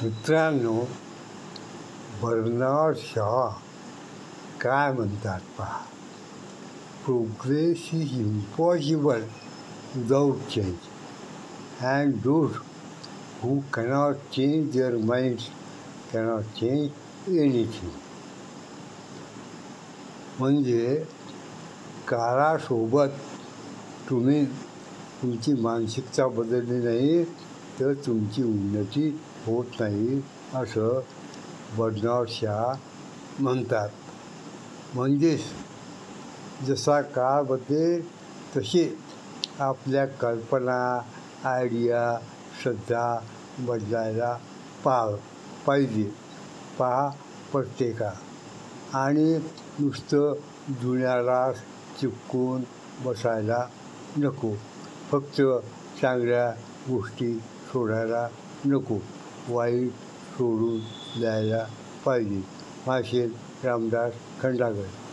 मित्रांनो, Bernard Shaw काय म्हणतात पहा. Progress is impossible without change and those who cannot change their minds cannot change anything. म्हणजे काळासोबत तुम्ही तुमची मानसिकता बदलली नाही तर तुमची उन्नती होत नाही, असं बर्नार्ड शॉ म्हणतात. म्हणजेच जसा काळ बदलेल तसे आपल्या कल्पना, आयडिया, श्रद्धा बदलायला पाहिजे. पहा प्रत्येका आणि नुसतं जुन्याला चिपकून बसायला नको. फक्त चांगल्या गोष्टी सोडायला नको, वाईट सोडून द्यायला पाहिजे. माशेल रामदास खंडागळे.